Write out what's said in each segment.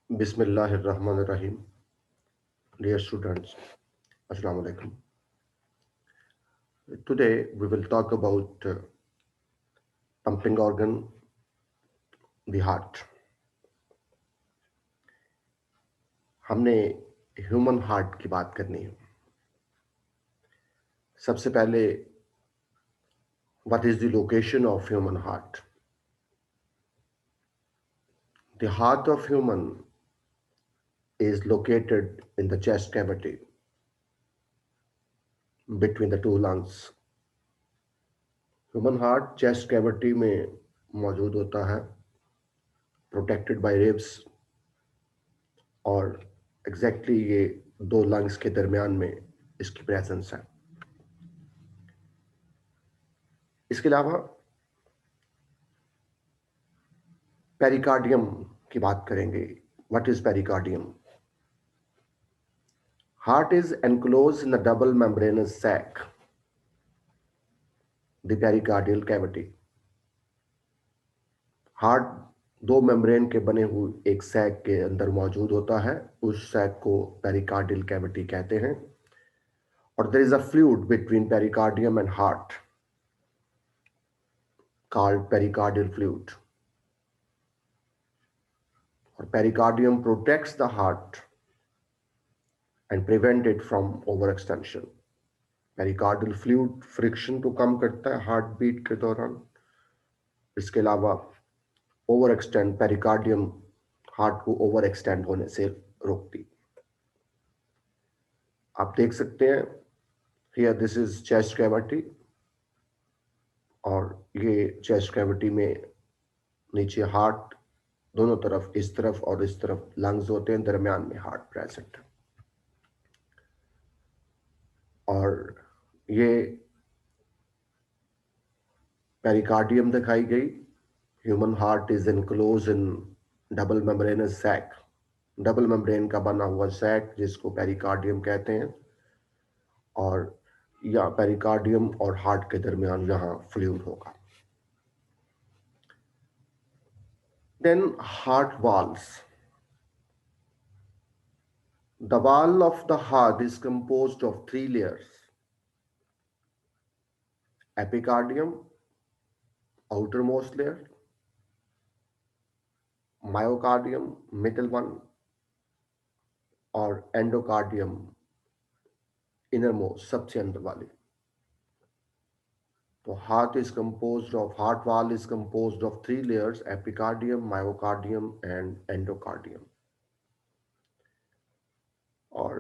Bismillahirrahmanirrahim. Dear students, Assalamu alaikum. Today we will talk about pumping organ, the heart. हमने human heart की बात करनी है. सबसे पहले what is the location of human heart? The heart of human is located in the chest cavity between the two lungs. Human heart chest cavity में मौजूद होता है, protected by ribs, और एग्जैक्टली ये दो लंग्स के दरमियान में इसकी प्रेजेंस है. इसके अलावा पेरिकार्डियम की बात करेंगे. What is pericardium? Heart is enclose in the double membranous sac, the pericardial cavity. Heart दो मेम्ब्रेन के बने हुए एक सैक के अंदर मौजूद होता है. उस सैक को पेरिकार्डियल कैविटी कहते हैं. और there is a fluid between pericardium and heart called pericardial fluid. Or pericardium protects the heart and prevent it from overextension. Pericardial fluid friction को कम करता है हार्ट बीट के दौरान. इसके अलावा ओवर एक्सटेंड, पेरिकार्डियम हार्ट को ओवर एक्सटेंड होने से रोकती. आप देख सकते हैं here this is chest cavity, और ये चेस्ट कैविटी में नीचे हार्ट, दोनों तरफ, इस तरफ और इस तरफ लंग्स होते हैं, दरमियान में हार्ट प्रेजेंट है. और ये पेरिकार्डियम दिखाई गई. Human heart is enclose in double membranous sac, double membrane का बना हुआ सैक जिसको पेरिकार्डियम कहते हैं. और या पेरिकार्डियम और हार्ट के दरमियान यहाँ फ्लूइड होगा. Then heart walls. The wall of the heart is composed of three layers: epicardium, outermost layer; myocardium, middle one; और endocardium, innermost, सबसे अंदर वाली. तो heart wall is composed of three layers: epicardium, myocardium and endocardium. और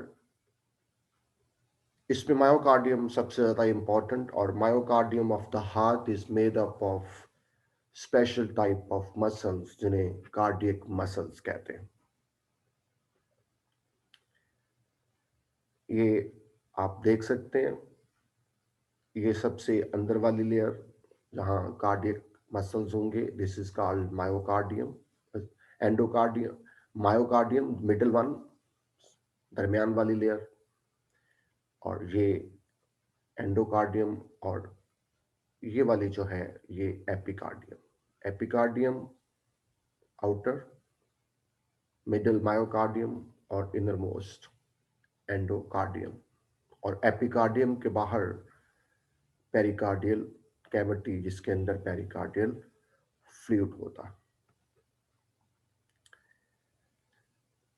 इसमें myocardium सबसे ज़्यादा important. और myocardium of the heart is made up of special type of muscles जिन्हें कार्डियक मसल्स कहते हैं. ये आप देख सकते हैं, ये सबसे अंदर वाली लेयर जहां कार्डियक मसल्स होंगे, this is called myocardium. Endocardium, myocardium middle one, दरमियान वाली लेयर. और ये एंडोकार्डियम, और ये वाली जो है ये epicardium. Epicardium outer, middle myocardium और इनर मोस्ट एंडोकार्डियम. और एपिकार्डियम के बाहर पेरिकार्डियल कैविटी जिसके अंदर पेरिकार्डियल फ्लूइड होता है.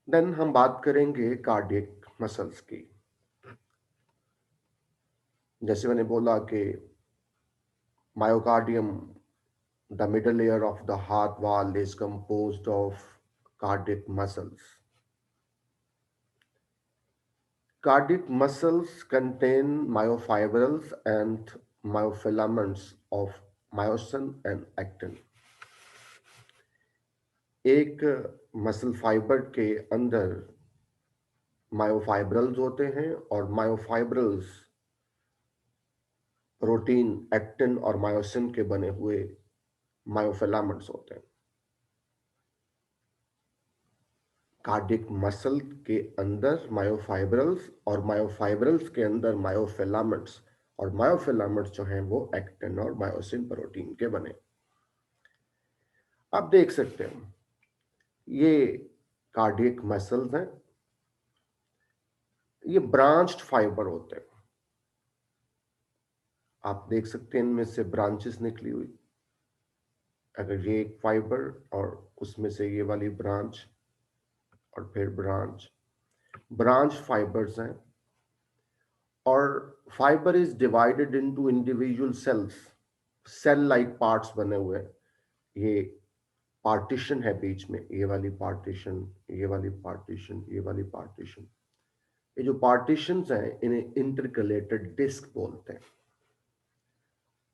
देन हम बात करेंगे कार्डियक मसल्स की. जैसे मैंने बोला कि myocardium, the middle layer of the heart wall, is composed of cardiac muscles. Cardiac muscles contain myofibrils and myofilaments of myosin and actin. एक मसल फाइबर के अंदर मायोफाइब्रल्स होते हैं, और मायोफाइब्रल्स प्रोटीन, एक्टिन और मायोसिन के बने हुए मायोफिलामेंट्स होते हैं. कार्डियक मसल के अंदर मायोफाइब्रल्स, और मायोफाइब्रल्स के अंदर मायोफिलामेंट्स, और मायोफिलामेंट्स जो हैं वो एक्टिन और मायोसिन प्रोटीन के बने. आप देख सकते हैं ये कार्डियक मसल्स हैं, ये ब्रांच्ड फाइबर होते हैं। आप देख सकते हैं इनमें से ब्रांचेस निकली हुई। अगर ये एक फाइबर और उसमें से ये वाली ब्रांच और फिर ब्रांच फाइबर्स हैं। और fibre is divided into individual cells, cell like parts बने हुए हैं। ये पार्टीशन है बीच में, ये वाली पार्टीशन, ये वाली पार्टीशन, ये वाली पार्टीशन। ये जो पार्टीशंस हैं इन्हें इंटरकलेटेड डिस्क बोलते हैं।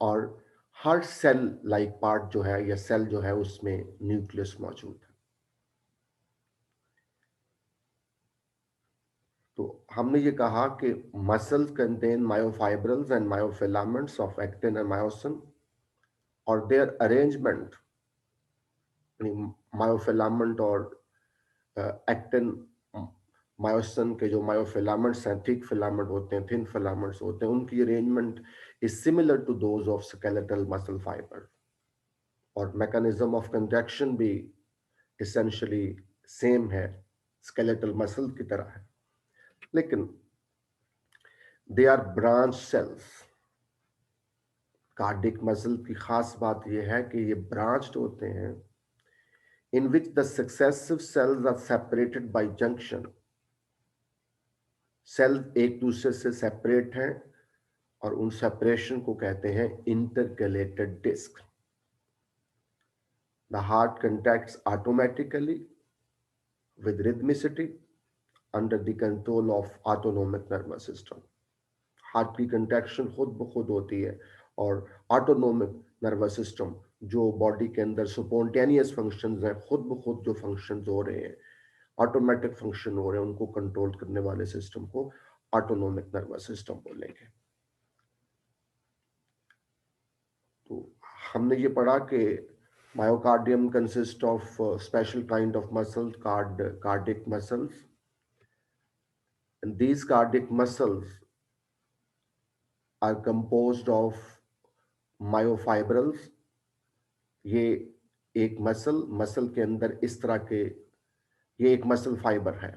और हर सेल लाइक पार्ट जो है या सेल जो है उसमें न्यूक्लियस मौजूद है। तो हमने ये कहा कि muscles contain myofibrils and myofilaments of actin and myosin, और देयर अरेंजमेंट, मायोफिलामेंट और एक्टिन मायोसिन के जो मायोफिलामेंट्स हैं, थिक फिलामेंट होते हैं, थिन फिलामेंट्स होते हैं, उनकी arrangement is similar to those of skeletal muscle fibre. और मैकेनिज्म ऑफ कंट्रैक्शन भी इसेंशियली सेम है, स्केलेटल मसल की तरह है, लेकिन they are branch cells. Cardiac muscle की खास बात यह है कि ये ब्रांच्ड होते हैं, in which the successive cells are separated by junction. Cell एक दूसरे से सेपरेट हैं और उन सेपरेशन को कहते हैं intercalated disc. The heart contracts automatically with rhythmicity under the control of autonomic nervous system। Heart की कंट्रैक्शन खुद ब खुद होती है और ऑटोनोमिक नर्वस सिस्टम जो बॉडी के अंदर स्पॉन्टेनियस फंक्शंस हैं, खुद ब खुद जो फंक्शंस हो रहे हैं, ऑटोमेटिक फंक्शन हो रहे हैं, उनको कंट्रोल करने वाले सिस्टम को ऑटोनोमिक नर्वस सिस्टम बोलेंगे। तो हमने ये पढ़ा कि myocardium consist of special kind of muscles, cardiac muscles, and these cardiac muscles are composed of myofibrils। ये एक मसल के अंदर इस तरह के, ये एक मसल फाइबर है।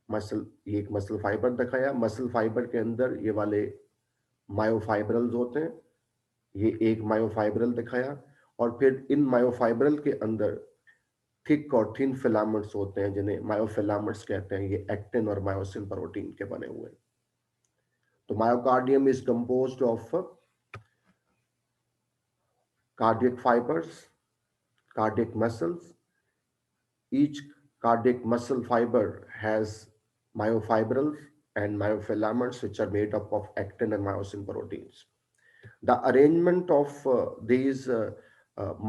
ये एक मसल फाइबर दिखाया, मसल फाइबर के अंदर ये वाले मायोफाइब्रल्स होते हैं। ये एक मायोफाइब्रल दिखाया, और फिर इन मायोफाइब्रल के अंदर थिक और थिन फिलामेंट्स होते हैं, जिन्हें मायोफिलामेंट्स कहते हैं। ये एक्टिन और मायोसिन प्रोटीन के बने हुए हैं। तो myocardium is composed of cardiac fibers, cardiac muscles. Each cardiac muscle fiber has myofibrils and myofilaments, which are made up of actin and myosin proteins. The arrangement of these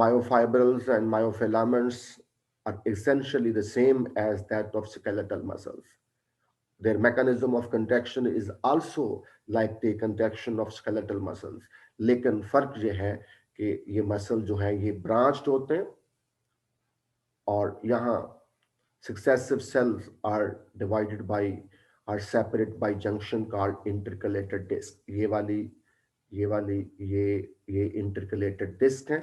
myofibrils and myofilaments are essentially the same as that of skeletal muscles. Their mechanism of contraction is also like the contraction of skeletal muscles, लेकिन फर्क ये है कि ये muscle जो है ये branched होते हैं, और यहाँ successive cells are divided by, are separate by junction called intercalated disc। ये वाली ये intercalated disc है,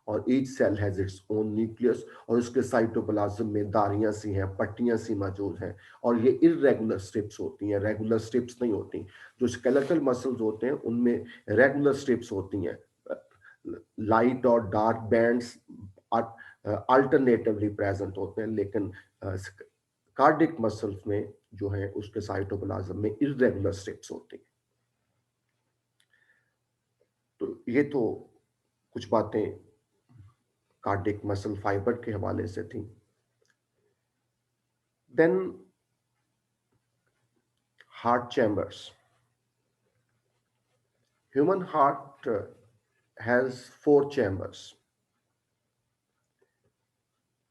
और each cell has its own nucleus, और उसके साइटोप्लाज्म में धारियां सी हैं, पट्टियां सी मौजूद हैं, और ये irregular strips होती हैं, रेगुलर स्ट्रिप्स नहीं होती। जो skeletal muscles होते हैं उनमें रेगुलर स्ट्रिप्स होती हैं, लाइट और डार्क बैंड्स अल्टरनेटिवली प्रेजेंट होते हैं, लेकिन कार्डिक मसल्स में जो है उसके साइटोप्लाज्म में इरेगुलर स्ट्रिप्स होती हैं। तो ये तो कुछ बातें कार्डिक मसल फाइबर के हवाले से थी। Then heart chambers. Human heart has 4 chambers.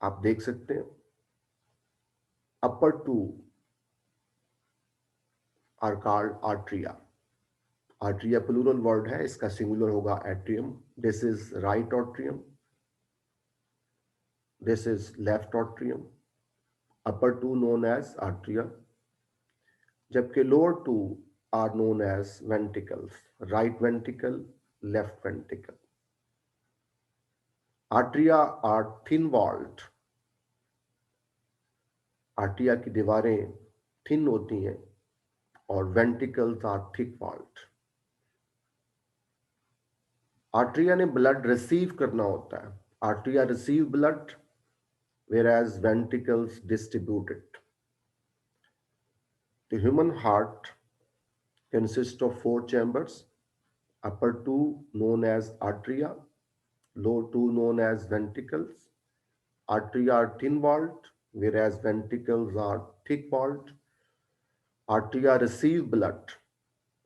आप देख सकते हैं, upper 2 are called atria. Atria plural word है, इसका सिंगुलर होगा atrium. This is right atrium, this is left atrium. Upper 2 known as atria, जबकि lower 2 are known as ventricles, right ventricle, left ventricle. Atria are thin walled आर्टिया की दीवारें thin होती हैं और ventricles are thick walled. Atria ने blood receive करना होता है, atria receive blood whereas ventricles distribute it. The human heart consists of four chambers: upper two known as atria, lower two known as ventricles. Atria are thin-walled, whereas ventricles are thick-walled. Atria receive blood.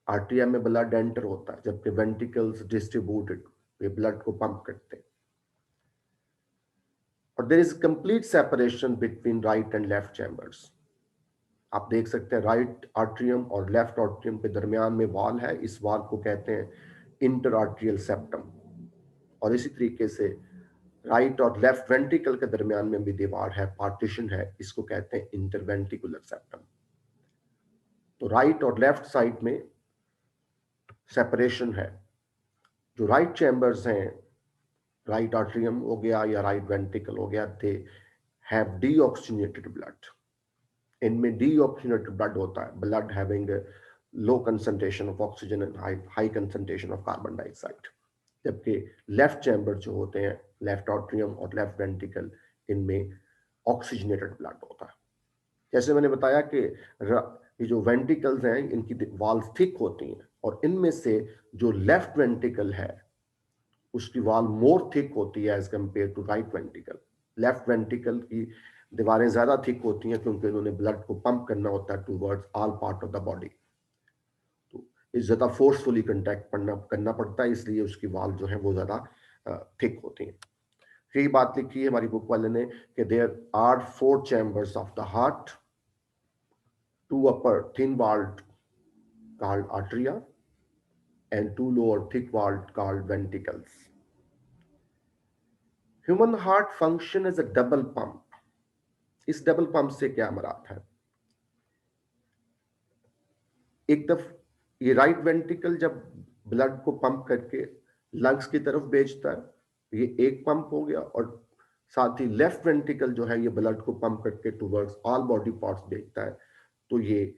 Atria में blood enter होता है, जबकि ventricles distributed, वे blood को pump करते हैं। और there is complete separation between right and left chambers. आप देख सकते हैं राइट आर्ट्रियम और लेफ्ट आर्ट्रियम के दरमियान में वॉल है, इस वॉल को कहते हैं इंटर आर्ट्रियल सेप्टम। और इसी तरीके से राइट और लेफ्ट वेंट्रिकल के दरमियान में भी दीवार है, पार्टीशन है, इसको कहते हैं इंटरवेंट्रिकुलर सेप्टम। तो राइट और लेफ्ट साइड में सेपरेशन है। जो राइट चैम्बर्स हैं, राइट आर्ट्रियम हो गया या राइट वेंट्रिकल हो गया, दे हैव डीऑक्सीजनेटेड ब्लड। इनमें डीऑक्सीजनेटेड ब्लड होता है, blood having low concentration of oxygen and high concentration of carbon dioxide. जबकि लेफ्ट चैम्बर जो होते हैं, लेफ्ट आर्ट्रियम और लेफ्ट वेंट्रिकल, इनमें ऑक्सीजनेटेड ब्लड होता है। जैसे मैंने बताया कि ये जो वेंट्रिकल्स हैं, इनकी वॉल्स थिक होती हैं, और इनमें से जो लेफ्ट वेंट्रिकल है उसकी वॉल मोर थिक होती है as compare to right ventricle. Left ventricle की दीवारें ज्यादा थिक होती हैं क्योंकि उन्होंने ब्लड को पंप करना होता है towards all part of the body. तो इस ज्यादा फोर्सफुली कंटैक्ट करना पड़ता है, इसलिए उसकी वॉल जो है वो ज्यादा थिक होती हैं। यही बात लिखी है हमारी बुक वाले ने कि there are four chambers of the heart, two upper thin walled called atria and two lower thick-walled called ventricles. Human heart function as a double pump. इस डबल पंप से क्या मराद है? एक तरफ ये राइट वेंट्रिकल जब ब्लड को पंप करके लंग्स की तरफ भेजता है, ये एक पंप हो गया, और साथ ही लेफ्ट वेंट्रिकल जो है ये ब्लड को पंप करके टुवर्ड्स ऑल बॉडी पार्ट्स भेजता है, तो ये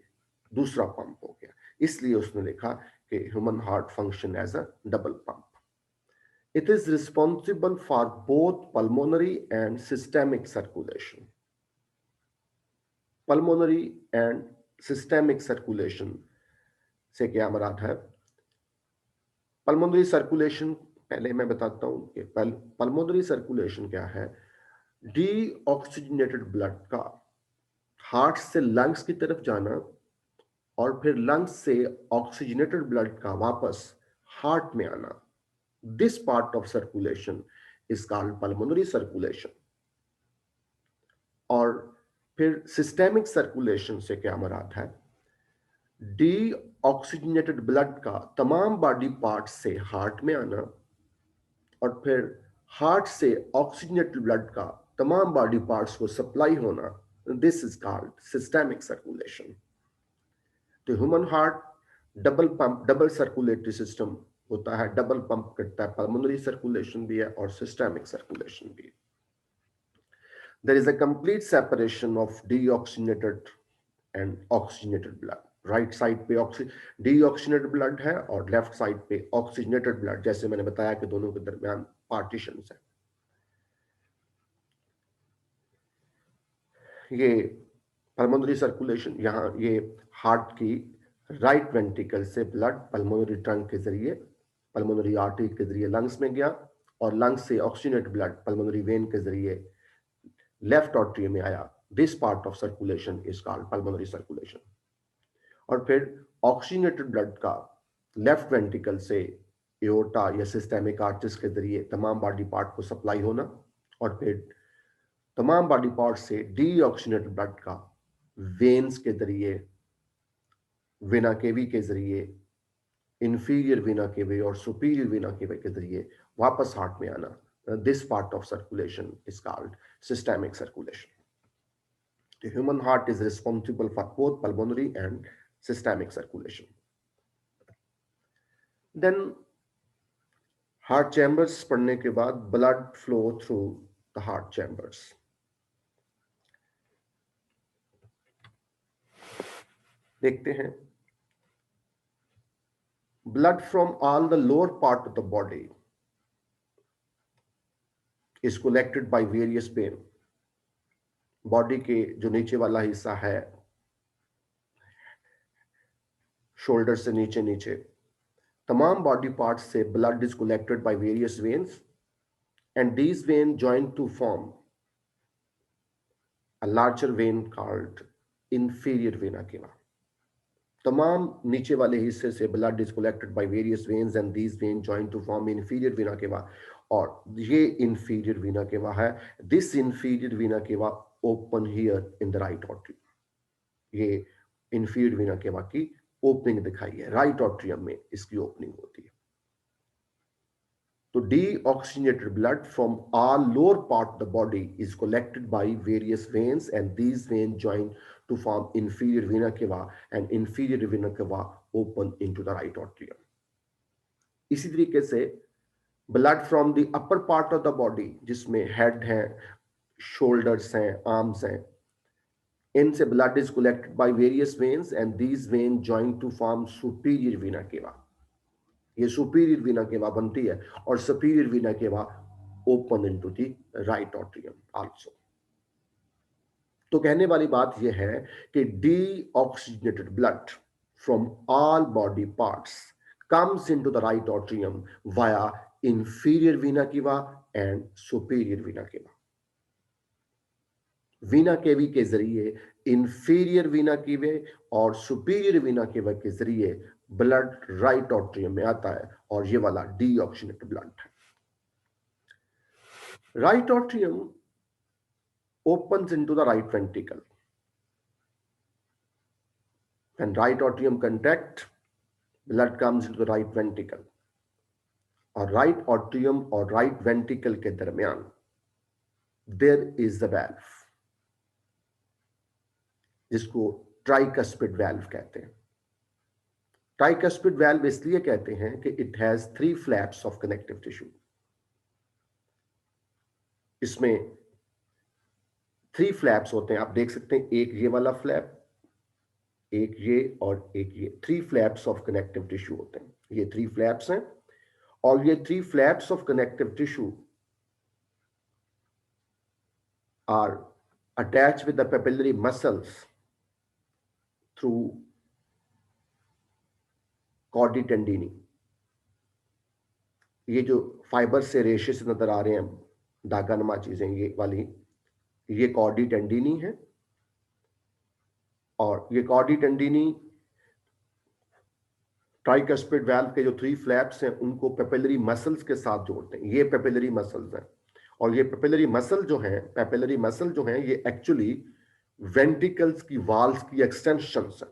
दूसरा पंप हो गया। इसलिए उसने लिखा कि human heart function as a double pump. It is responsible for both pulmonary and systemic circulation. Pulmonary and systemic circulation से क्या मराद है? Pulmonary circulation पहले मैं बताता हूं कि pulmonary circulation क्या है। Deoxygenated blood का हार्ट से लंग्स की तरफ जाना और फिर लंग्स से ऑक्सीजनेटेड ब्लड का वापस हार्ट में आना, this part of circulation is called pulmonary circulation। और फिर सिस्टेमिक सर्कुलेशन से क्या मराद है? डीऑक्सीजनेटेड ब्लड का तमाम बॉडी पार्ट से हार्ट में आना और फिर हार्ट से ऑक्सीजनेटेड ब्लड का तमाम बॉडी पार्ट्स को सप्लाई होना, this is called systemic circulation. तो human heart double pump, double circulatory system होता है, डबल पंप करता है, पल्मोनरी सर्कुलेशन भी है और सिस्टेमिक सर्कुलेशन भी है। There is a complete separation of deoxygenated and oxygenated blood. Right side पे डीऑक्सीजनेटेड ब्लड है और लेफ्ट साइड पे ऑक्सीजनेटेड ब्लड, जैसे मैंने बताया कि दोनों के दरमियान पार्टीशन है। ये पल्मोनरी सर्कुलेशन, यहाँ ये हार्ट की राइट वेंट्रिकल से ब्लड पल्मोनरी ट्रंक के जरिए, पल्मोनरी आर्टरी के जरिए लंग्स में गया और लंग्स से ऑक्सीजनेटेड ब्लड पल्मोनरी वेन के जरिए लेफ्ट आर्टरी में आया। This part of circulation is called pulmonary circulation. और फिर ऑक्सीजनेटेड ब्लड का लेफ्ट वेंट्रिकल से एओर्टा या सिस्टेमिक आर्टरीज के जरिए तमाम बॉडी पार्ट को सप्लाई होना और फिर तमाम बॉडी पार्ट से डीऑक्सीजनेटेड ब्लड का वेन्स के जरिए, वेना केवी के जरिए, इंफीरियर वेना केवी और सुपीरियर वेना केवी के जरिए वापस हार्ट में आना। This part of circulation is called systemic circulation. The human heart is responsible for both pulmonary and systemic circulation. Then heart chambers पढ़ने के बाद blood flow through the heart chambers. देखते हैं, blood from all the lower part of the body is collected by various vein. Body के जो नीचे वाला हिस्सा है, शोल्डर से नीचे नीचे तमाम बॉडी पार्ट्स से blood is collected by various veins and these vein join to form a larger vein called inferior vena cava. तमाम नीचे वाले हिस्से से blood is collected by various veins and these vein join to form inferior vena cava. और ये inferior vena cava है. This inferior vena cava open here in the right atrium. ये inferior vena केवा की ओपनिंग दिखाई है, right ऑर्ट्रियम में इसकी ओपनिंग होती है. तो deoxygenated blood from all lower part of the body is collected by various veins and these veins join to form inferior vena cava and inferior vena cava open into the right atrium. इसी तरीके से blood from the upper part of the body जिसमें head है, shoulders हैं, arms हैं, इनसे blood is collected by various veins and these veins join to form superior vena cava. ये superior Veena केवा बनती है और सुपीरियर वीना केवा open into the right atrium also. तो कहने वाली बात यह है कि deoxygenated blood from all body parts comes into the right atrium via inferior vena केवा एंड सुपीरियर वीना केवा. वीना केवी के जरिए, इंफीरियर वीना केवे और सुपीरियर वीना केवा के जरिए ब्लड राइट ऑट्रियम में आता है और ये वाला डीऑक्सीजनेटेड ब्लड है. Right atrium opens into the right ventricle. When right atrium contract, blood comes into the right ventricle. और right atrium और right ventricle के दरमियान there is the valve, जिसको tricuspid valve कहते हैं. Tricuspid valve इसलिए कहते हैं कि it has 3 flaps of connective tissue. इसमें 3 फ्लैप्स होते हैं, आप देख सकते हैं, एक ये वाला फ्लैप, एक ये और एक ये. 3 फ्लैप्स ऑफ कनेक्टिव टिश्यू होते हैं. ये 3 फ्लैप्स हैं और ये 3 flaps of connective tissue are attached with the papillary muscles through chordae tendineae. ये जो फाइबर से रेशे से नजर आ रहे हैं धागानुमा चीजें, ये वाली, ये कॉर्डी टेंडिनी है और ये कॉर्डी टेंडिनी ट्राइकस्पिड वाल्व के जो 3 फ्लैप्स हैं उनको पेपिलरी मसल्स के साथ जोड़ते हैं. ये पेपिलरी मसल्स हैं और ये पेपिलरी मसल जो हैं ये एक्चुअली वेंट्रिकल्स की वाल्स की एक्सटेंशंस हैं.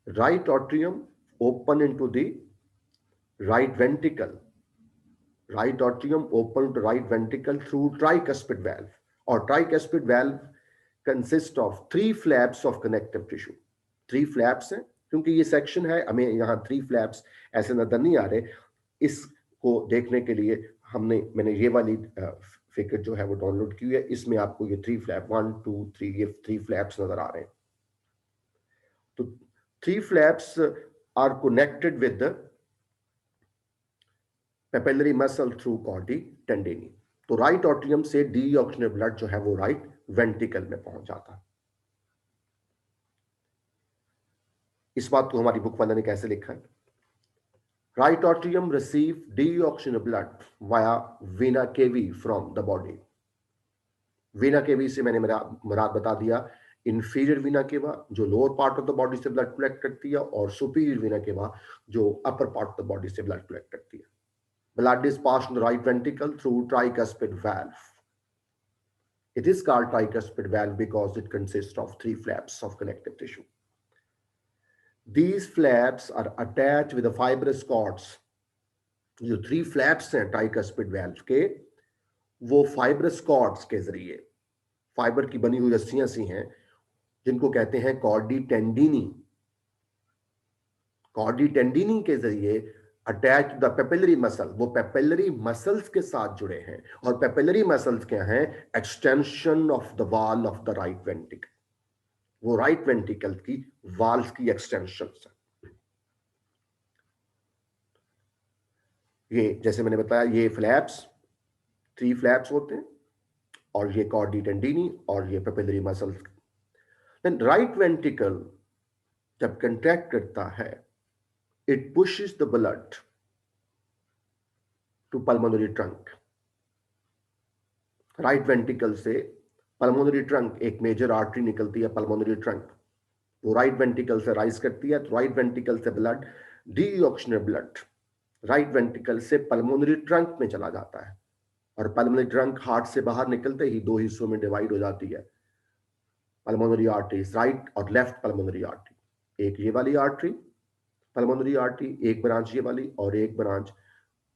Right atrium open into the right ventricle. Right atrium open to right ventricle through tricuspid valve. Or tricuspid valve consists of 3 flaps of connective tissue. 3 flaps हैं, क्योंकि ये section है, हमें यहाँ 3 flaps ऐसे नजर नहीं आ रहे. इसको देखने के लिए मैंने ये वाली फिगर जो है वो डाउनलोड की है. इसमें आपको ये 3 फ्लैप 1 2 3 ये 3 फ्लैप्स नजर आ रहे हैं. तो 3 flaps are connected with the papillary muscle through chordae tendineae. तो राइट ऑट्रियम से डीऑक्सीजनेटेड ब्लड जो है वो राइट वेंट्रिकल में पहुंच जाता है. इस बात को हमारी बुक वाले ने कैसे लिखा है? Right atrium receive deoxygenated blood via vena cavae from the body. Vena cavae से मैंने मुराद बता दिया इंफीरियर वेना केवा जो lower part of the body से ब्लड कलेक्ट करती है और सुपीरियर वेना केवा जो upper part of the body से ब्लड कलेक्ट करती है. Blood is passed in the right ventricle through tricuspid valve. It is called tricuspid valve because it consists of 3 flaps of connective tissue. These flaps are attached with the fibrous cords. जो 3 flaps हैं tricuspid valve के, वो fibrous cords के जरिए, fibre की बनी हुई रस्सियां सी हैं जिनको कहते हैं कॉर्डी टेंडिनी. कॉर्डी टेंडिनी के जरिए अटैच द पेपिलरी मसल, वो पेपिलरी मसल्स के साथ जुड़े हैं. और पेपिलरी मसल्स क्या हैं? Extension of the wall of the right ventricle. वो राइट वेंट्रिकल की वाल्व की एक्सटेंशन है। ये जैसे मैंने बताया, ये फ्लैप्स 3 फ्लैप्स होते हैं, और ये कॉर्डी टेंडिनी और ये papillary muscles. Then right ventricle जब कंट्रैक्ट करता है, it pushes the blood to pulmonary trunk. Right ventricle से पल्मोनरी ट्रंक, एक मेजर आर्टरी निकलती है पल्मोनरी ट्रंक, वो राइट वेंट्रिकल से राइज करती है। तो राइट वेंट्रिकल से blood, deoxygenated blood right ventricle से पल्मोनरी ट्रंक में चला जाता है, और पल्मोनरी ट्रंक हार्ट से बाहर निकलते ही 2 हिस्सों में डिवाइड हो जाती है। पल्मोनरी आर्टरीज, राइट और लेफ्ट पल्मोनरी आर्टरी। एक ये वाली आर्टरी पल्मोनरी आर्टरी, एक ब्रांच ये वाली, और एक ब्रांच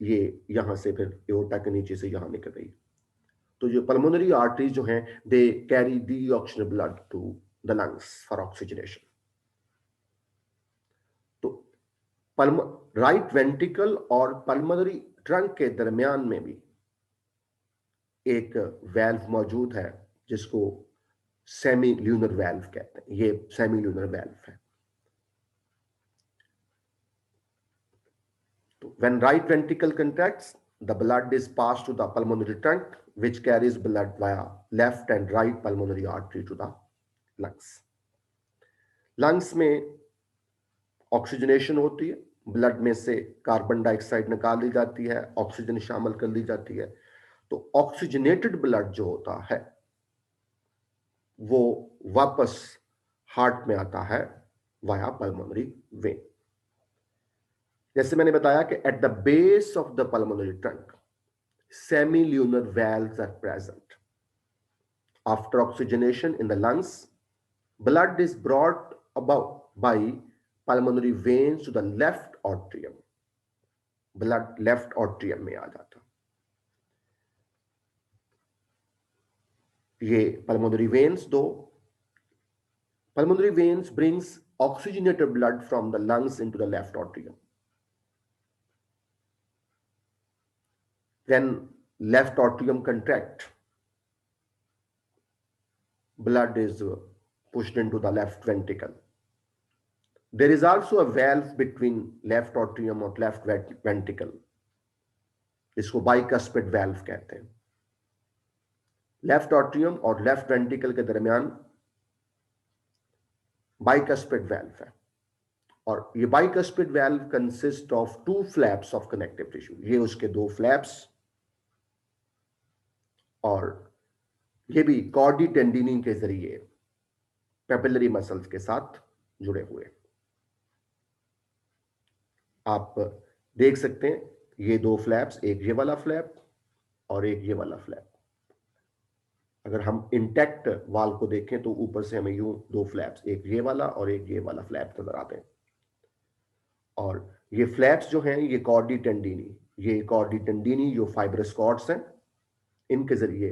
ये यहां से फिर एओर्टा के नीचे से यहां निकल गई। तो जो पल्मोनरी आर्टरीज जो हैं, they carry deoxygenated blood to the lungs for oxygenation. तो राइट वेंट्रिकल और पल्मोनरी ट्रंक के दरमियान में भी एक वेल्व मौजूद है, जिसको सेमी ल्यूनर वेल्व कहते हैं। ये सेमी ल्यूनर वेल्व है। तो when right ventricle contracts, the blood is passed to the pulmonary trunk, which carries blood via left and right pulmonary artery to the lungs. Lungs में oxygenation होती है, blood में से कार्बन डाइऑक्साइड निकाल दी जाती है, ऑक्सीजन शामिल कर दी जाती है। तो ऑक्सीजनेटेड ब्लड जो होता है वो वापस हार्ट में आता है वाया पल्मोनरी वेन। जैसे मैंने बताया कि eight the base of the pulmonary trunk semilunar valves are present. After oxygenation in the lungs, blood is brought about by pulmonary veins to the left atrium. Blood left atrium में आ जाता। ये pulmonary veins दो, pulmonary veins brings oxygenated blood from the lungs into the left atrium. Then left atrium contract, blood is pushed into the left ventricle. There is also a valve between left atrium और left ventricle, इसको bicuspid valve कहते हैं। Left atrium और left ventricle के दरमियान bicuspid valve है, और ये bicuspid valve consist of 2 flaps of connective tissue। ये उसके 2 flaps, और ये भी कॉर्डी टेंडिनी के जरिए पेपिलरी मसल्स के साथ जुड़े हुए। आप देख सकते हैं ये 2 फ्लैप्स, एक ये वाला फ्लैप और एक ये वाला फ्लैप। अगर हम इंटैक्ट वाल को देखें तो ऊपर से हमें यूं 2 फ्लैप्स, एक ये वाला और एक ये वाला फ्लैप नजर आते हैं। और ये फ्लैप्स जो हैं, ये कॉर्डी टेंडिनी जो फाइब्रस कॉर्ड्स हैं, इनके जरिए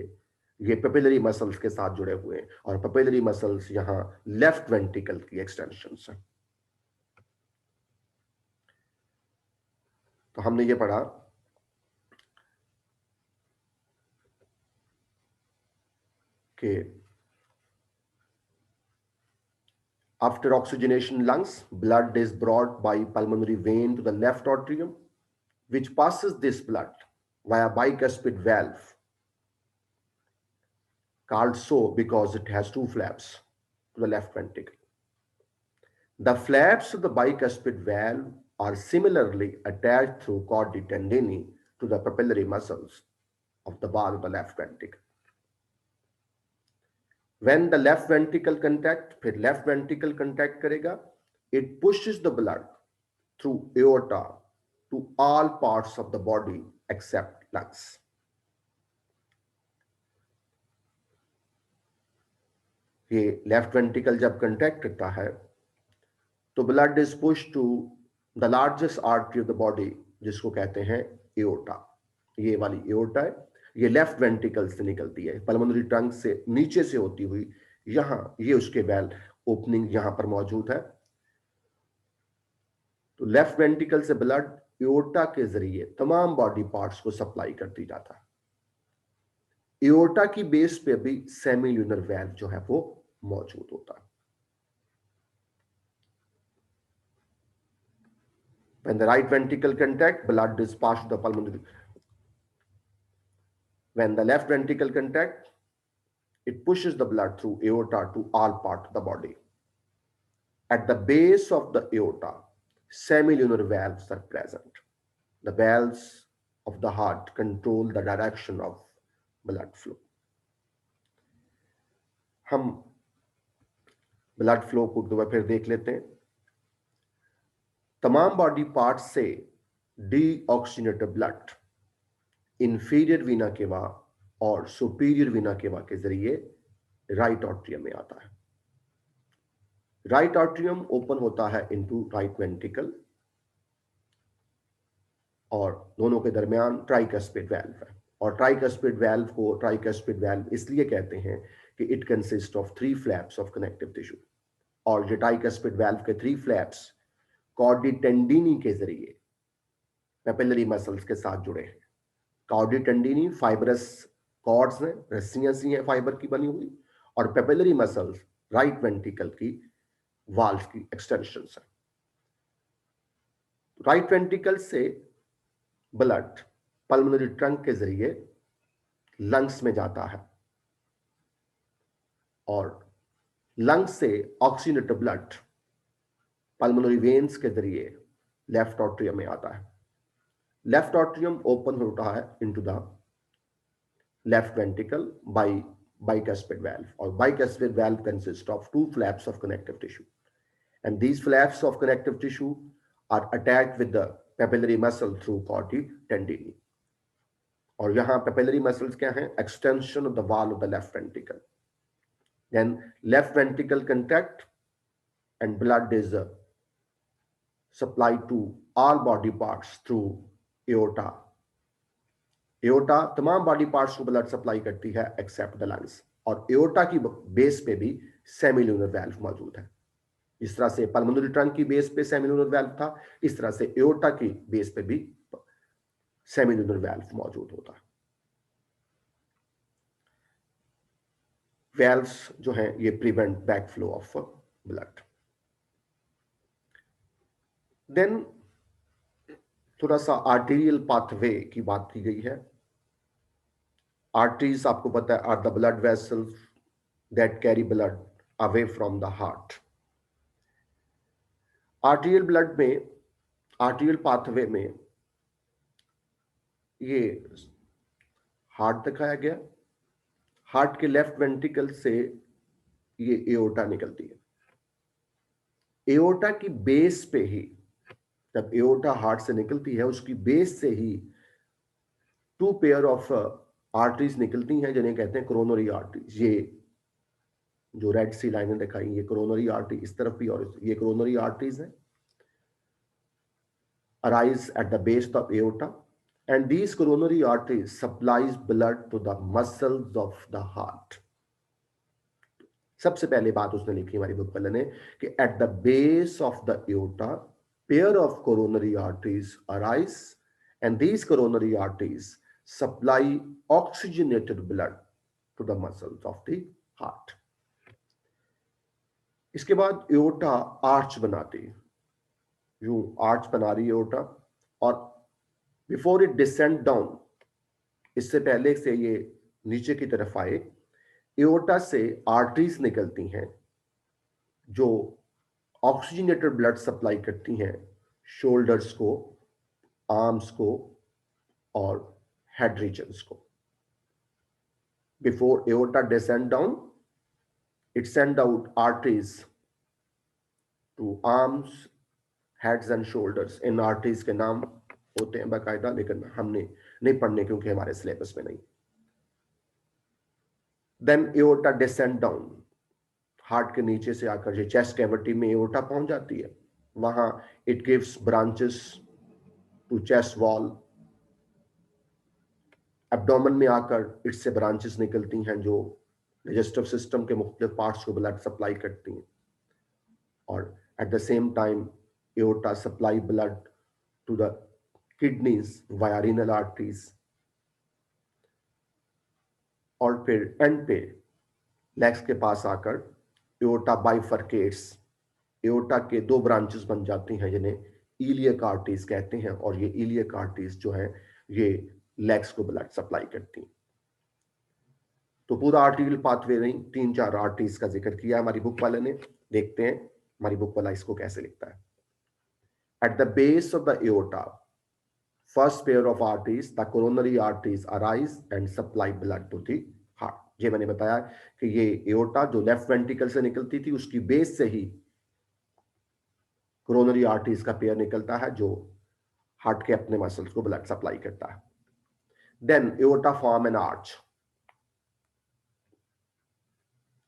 ये पेपिलरी मसल्स के साथ जुड़े हुए हैं, और पेपिलरी मसल्स यहां लेफ्ट वेंट्रिकल की एक्सटेंशंस हैं। तो हमने ये पढ़ा कि after oxygenation lungs, blood is brought by pulmonary vein to the left atrium, which passes this blood via bicuspid valve, called so because it has 2 flaps to the left ventricle. The flaps of the bicuspid valve are similarly attached through chordae tendineae to the papillary muscles of the wall of the left ventricle. When the left ventricle contract, फिर left ventricle contract करेगा, it pushes the blood through aorta to all parts of the body except lungs. ये left ventricle जब contract करता है तो blood is push to the largest artery of the body, जिसको कहते हैं एओर्टा। ये वाली एओर्टा है, ये लेफ्ट वेंट्रिकल से निकलती है, पल्मोनरी ट्रंक से नीचे से होती हुई यहां, ये उसके वेल ओपनिंग यहां पर मौजूद है। तो लेफ्ट वेंट्रिकल से ब्लड एओर्टा के जरिए तमाम बॉडी पार्ट्स को सप्लाई करती जाता है। एओर्टा की बेस पे भी सेमी ल्यूनर वेल्व जो है वो मौजूद होता है। When the right ventricle contract, blood is passed to the pulmonary. When the left ventricle contract, it pushes the blood through aorta to all parts of the body. At the base of the aorta, semilunar valves are present. The valves of the heart control the direction of blood flow. हम blood flow को दो बार फिर देख लेते हैं. तमाम body part से deoxygenated blood inferior vena केवा और सुपीरियर वीना केवा के जरिए राइट आर्टरियम में आता है. राइट आर्टरियम ओपन होता है इनटू राइट वेंट्रिकल और दोनों के दरमियान ट्राइकस्पिड वैल्व है. और ट्राइकस्पिड वैल्व को ट्राइकस्पिड वैल्व इसलिए कहते हैं कि it consist of 3 flaps of connective tissue. और ये ट्राइकस्पिड वैल्व के 3 फ्लैप्स कॉर्डी टेंडिनी के जरिए पेपिलरी मसल्स के साथ जुड़े हैं. कॉर्डी टेंडिनी फाइबरस कॉर्ड्स हैं, रस्सियां सी हैं फाइबर की बनी हुई, और पेपिलरी मसल्स राइट वेंट्रिकल की वाल्व की एक्सटेंशंस हैं. राइट वेंट्रिकल से ब्लड पल्मोनरी ट्रंक के जरिए लंग्स में जाता है और लंग्स से ऑक्सीजनेटेड ब्लड पल्मोनरी वेन्स के जरिए लेफ्ट आर्टरियम में आता है. लेफ्ट आर्टरियम ओपन होता है into the left ventricle by bicuspid valve, or bicuspid valve consists of 2 flaps of connective tissue, and these flaps of connective tissue are attached with the papillary muscle through chordae tendineae. और यहाँ papillary muscles क्या हैं? Extension of the wall of the left ventricle. Then left ventricle contract and blood is supplied to all body parts through aorta. Aorta तमाम body parts को blood supply करती है accept the lungs. और aorta की base पे भी semilunar valve मौजूद है. इस तरह से पल्मोनरी ट्रंक की बेस पे सेमिलुनर वैल्व था, इस तरह से एओर्टा की बेस पे भी सेमिलुनर वैल्व मौजूद होता है. वैल्व्स जो हैं ये prevent back flow of blood. Then थोड़ा सा आर्टेरियल पाथवे की बात की गई है. आर्टरीज आपको पता है are the blood vessels that carry blood away from the heart. Arterial blood में, आर्टेरियल पाथवे में ये हार्ट दिखाया गया. हार्ट के लेफ्ट वेंट्रिकल से ये एओर्टा निकलती है. एओर्टा की बेस पे ही, जब एओर्टा हार्ट से निकलती है उसकी बेस से ही 2 पेयर ऑफ आर्टरीज निकलती हैं जिन्हें कहते हैं कोरोनरी आर्टरीज. ये जो रेड सी लाइनें दिखाई ये कोरोनरी आर्टरी इस तरफ भी, और ये कोरोनरी आर्टरीज हैं. Arise at the base of aorta and these coronary arteries supplies blood to the muscles of the heart. सबसे पहले बात उसने लिखी हमारी बुक वाले ने कि eight the base of the aorta pair of coronary arteries arise and these coronary arteries supply oxygenated blood to the muscles of the heart. इसके बाद एओर्टा आर्च बनाती है, यूं आर्च बना रही है एओर्टा, और बिफोर इट डिसेंड डाउन, इससे पहले से ये नीचे की तरफ आए, एओर्टा से आर्टरीज निकलती हैं जो ऑक्सीजनेटेड ब्लड सप्लाई करती हैं शोल्डर्स को, आर्म्स को और हेड रीजन्स को. Before aorta descend down, it send out arteries to arms, heads and shoulders. In arteries के नाम होते हैं बाकायदा, लेकिन हमने नहीं पढ़ने क्योंकि हमारे सिलेबस में नहीं. Then aorta descend down, heart के नीचे से आकर जो चेस्ट कैविटी में एओर्टा पहुंच जाती है, वहां it gives branches to chest wall. Abdomen में आकर इससे ब्रांचेस निकलती हैं जो डाइजेस्टिव सिस्टम के मुख्तलिफ पार्ट्स को ब्लड सप्लाई करती हैं. और at the same time aorta supply blood to the kidneys via renal arteries. और फिर एंड पे लेग्स के पास आकर एओर्टा बाइफरकेट्स. एओर्टा के 2 ब्रांचेस बन जाती हैं जिन्हें इलियक आर्टरीज कहते हैं, और ये इलियक आर्टरीज जो है ये लेग्स को ब्लड सप्लाई करती हैं। तो पूरा आर्टरियल पाथवे नहीं, 3-4 आर्टरीज का जिक्र किया हमारी बुक वाले ने। देखते हैं हमारी बुक वाला इसको कैसे लिखता है। At the base of the aorta, first pair of arteries, the coronary arteries arise and supply blood to the heart. ये मैंने बताया कि ये एओर्टा जो लेफ्ट वेंट्रिकल से निकलती थी, उसकी बेस से ही कोरोनरी आर्टरीज का पेयर निकलता है जो हार्ट के अपने मसल्स को ब्लड सप्लाई करता है। Then aorta form an arch,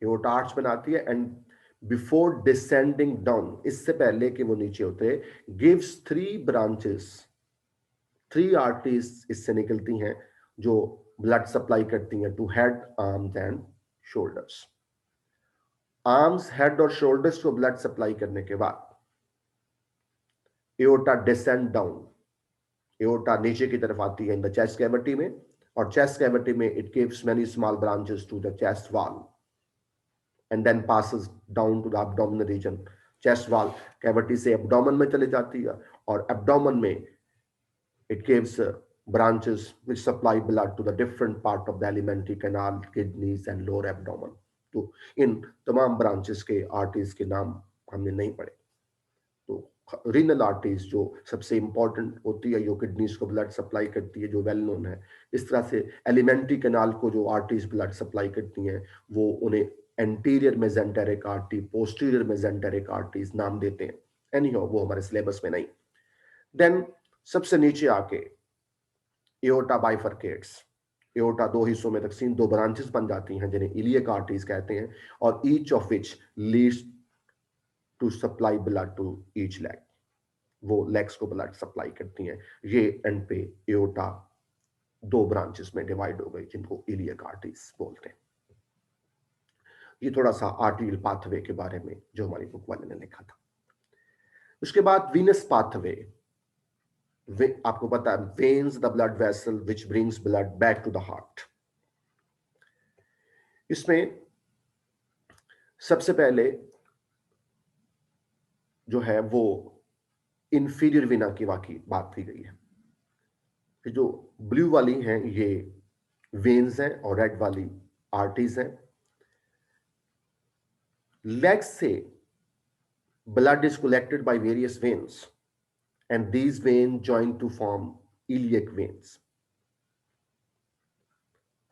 aorta arch बनाती है, एंड बिफोर डिसेंडिंग डाउन, इससे पहले कि वो नीचे उतरे, गिव्स 3 ब्रांचेस, 3 आर्टरीज इससे निकलती हैं जो ब्लड सप्लाई करती हैं to head, arms and shoulders. Arms, head और शोल्डर्स को ब्लड सप्लाई करने के बाद एओर्टा डिसेंड डाउन, एओर्टा नीचे की तरफ आती है इन द चेस्ट कैविटी में, और चेस्ट कैविटी में it gives many small branches to the chest wall and then passes down to the abdominal region. Chest wall cavity से एब्डोमेन में चले जाती है, और एब्डोमेन में it gives branches which supply blood to the different part of the alimentary canal, kidneys and lower abdomen. तो इन तमाम branches के आर्टरीज के नाम हमने नहीं पढ़े। तो रीनल आर्टरीज जो सबसे इंपॉर्टेंट होती है, जो किडनीज को ब्लड सप्लाई करती है, जो वेल नोन है। इस तरह से एलिमेंट्री कैनाल को जो आर्टरीज ब्लड सप्लाई करती हैं, वो उन्हें anterior mesenteric artery, posterior mesenteric arteries नाम देते हैं। एनीहाउ वो हमारे सिलेबस में नहीं। देन सबसे नीचे आके एओर्टा बाइफरकेट्स, एओर्टा 2 हिस्सों में तकसीम, 2 ब्रांचेस बन जाती हैं जिन्हें इलियक आर्टरीज कहते हैं, और each of which leads to supply blood to each leg, वो लेग्स को ब्लड सप्लाई करती हैं। ये एंड पे एओर्टा 2 ब्रांचेस में डिवाइड हो गई जिनको इलियक आर्टरीज बोलते हैं। ये थोड़ा सा आर्टरियल पाथवे के बारे में जो हमारी बुक वाले ने लिखा था। उसके बाद वीनस पाथवे, आपको पता है veins the blood vessel which brings blood back to the heart. इसमें सबसे पहले जो है वो इंफीरियर वीना की बात की गई है। कि जो ब्लू वाली हैं ये वेन्स हैं और रेड वाली आर्टरीज हैं। लेग्स से blood is collected by various veins, and these veins join to form iliac veins.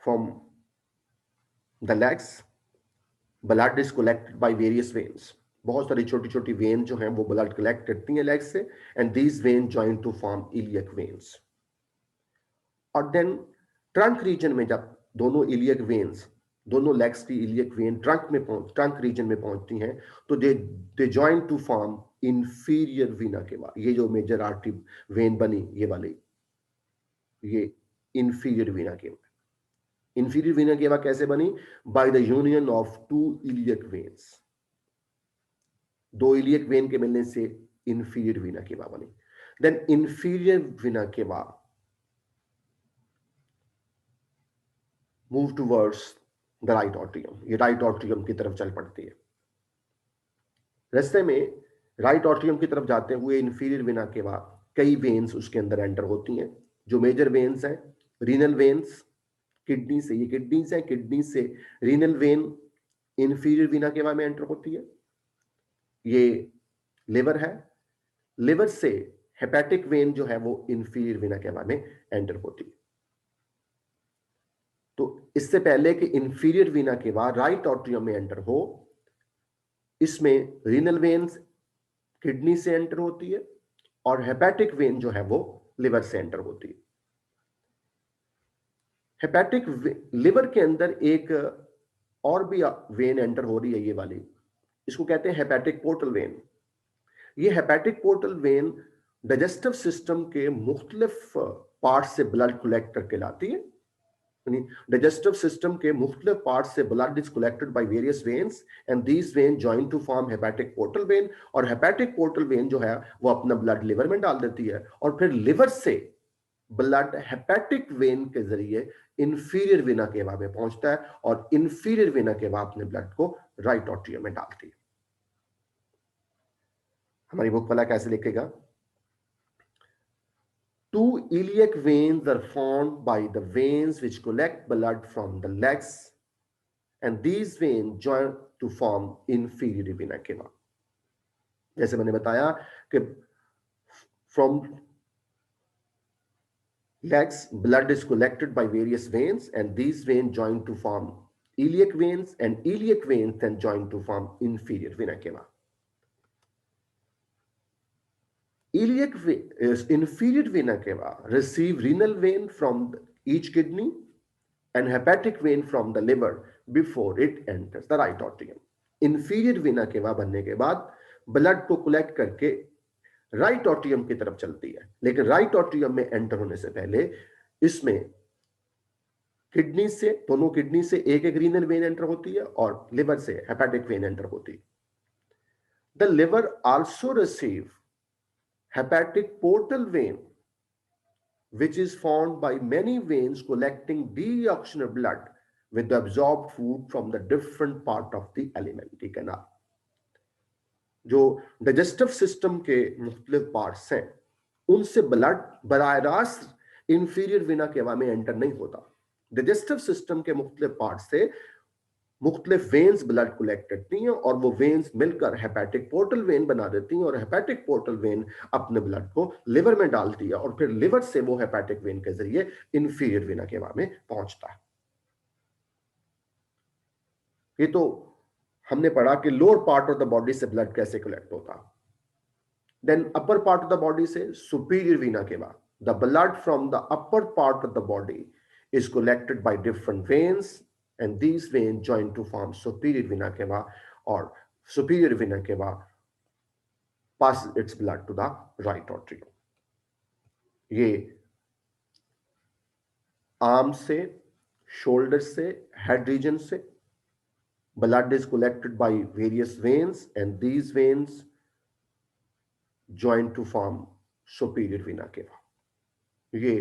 From the legs, blood is collected by various veins. बहुत सारी छोटी छोटी वेन जो हैं वो ब्लड कलेक्ट करती हैं लेग्स से, and these vein join to form iliac veins. और देन ट्रंक रीजन में जब दोनों इलियक वेन्स, दोनों लेग्स की इलियक वेन ट्रंक रीजन में पहुंचती हैं, तो they join to form inferior vena cava. ये जो मेजर आर्टरी वेन बनी ये वाली, ये इंफीरियर वीना केवा। इंफीरियर वीना केवा कैसे बनी? By the union of 2 iliac veins. 2 iliac when के मिलने से इंफीरियर वीना केवा बनी। देन इंफीरियर वीना केवा move towards the right atrium. ये राइट ऑट्रियम की तरफ चल पड़ती है। रास्ते में राइट ऑट्रियम की तरफ जाते हुए इंफीरियर वेना के बाद कई वेन्स उसके अंदर एंटर होती हैं। जो मेजर वेन्स हैं, रीनल वेन्स, किडनी से, ये किडनीज हैं, किडनी से रीनल वेन इंफीरियर वेना केवा में एंटर होती है। ये लिवर है, लिवर से हेपेटिक वेन जो है वो इंफीरियर वेना केवा में एंटर होती है। तो इससे पहले कि इंफीरियर वीना के बाद राइट ऑट्रियम में एंटर हो, इसमें रीनल वेन्स किडनी से एंटर होती है, और हेपेटिक वेन जो है वो लिवर से एंटर होती है। हेपेटिक लिवर के अंदर एक और भी वेन एंटर हो रही है, ये वाली, इसको कहते हैं हेपेटिक पोर्टल वेन। ये hepatic portal when digestive system के मुख्तलिफ पार्ट से ब्लड कलेक्ट करके लाती है। डाइजेस्टिव सिस्टम के मुख्तलिफ पार्ट से blood is collected by various veins, and these vein join to form hepatic portal vein. और हेपेटिक पोर्टल वेन जो है वो अपना ब्लड लिवर में डाल देती है, और फिर लिवर से ब्लड हेपेटिक वेन के जरिए इंफीरियर वेना केवा में पहुंचता है, और इंफीरियर वेना केवा अपने ब्लड को राइट ऑट्रियम में डालती है। हमारी बुक वाला कैसे लिखेगा? Two iliac veins are formed by the veins which collect blood from the legs, and these veins join to form inferior vena cava. जैसे मैंने बताया कि from legs, blood is collected by various veins, and these veins join to form iliac veins, and iliac veins then join to form inferior vena cava. Iliac is inferior vena cava receive renal vein from each kidney and hepatic vein from the liver before it enters the right atrium. Inferior vena cava बनने के बाद blood को collect करके right atrium की तरफ चलती है, लेकिन राइट ऑट्रियम में एंटर होने से पहले इसमें किडनी से, दोनों किडनी से एक एक रीनल वेन एंटर होती है और लिवर से हेपेटिक वेन एंटर होती है. The liver also receive hepatic portal vein, which is formed by many veins collecting deoxygenated blood with the absorbed food from the different part of the alimentary canal. जो digestive system के मुख्तलिफ parts हैं उनसे blood बराह रास्त inferior vena केवा में enter नहीं होता. डाइजेस्टिव सिस्टम के मुख्तलिफ पार्ट से मुख्तलिफ वेन्स ब्लड कलेक्ट करती हैं और वो वेन्स मिलकर हेपेटिक पोर्टल वेन बना देती हैं और हेपेटिक पोर्टल वेन अपने ब्लड को लिवर में डालती है और फिर लिवर से वो हेपेटिक वेन के जरिए इंफीरियर वेना केवा में पहुंचता है. ये तो हमने पढ़ा कि lower part of the body से ब्लड कैसे कलेक्ट होता. Then upper part of the body से superior vena cava. The blood from the upper part of the body is collected by different veins, and these veins join to form superior vena cava, or superior vena cava passes its blood to the right atrium. ये arm से, shoulder से, head region से blood is collected by various veins, and these veins join to form superior vena cava. ये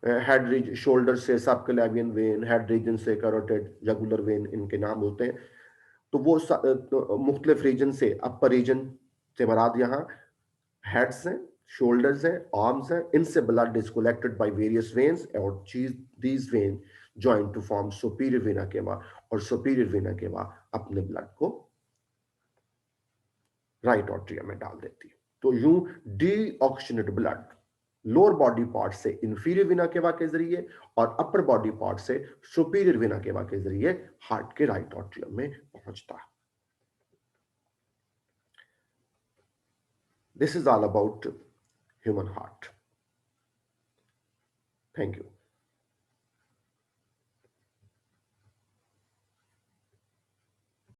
head region, shoulder से subclavian vein, head region से carotid जगुलर when इनके नाम होते हैं. तो वो तो मुख्तलिफ रीजन से, अपर रीजन से मराद यहाँ हेड्स हैं, शोल्डर्स हैं, आर्म्स हैं, इनसे blood is collected by various veins और these vein join to form superior vena cava, और सुपीरियर वेना केवा अपने ब्लड को राइट ऑट्रियम में डाल देती है. तो यूं deoxygenated blood lower body part से इंफीरियर वेना केवा के जरिए और अपर बॉडी पार्ट से सुपीरियर वेना केवा के जरिए हार्ट के राइट ऑट्रियम में पहुंचता है. This is all about human heart. Thank you.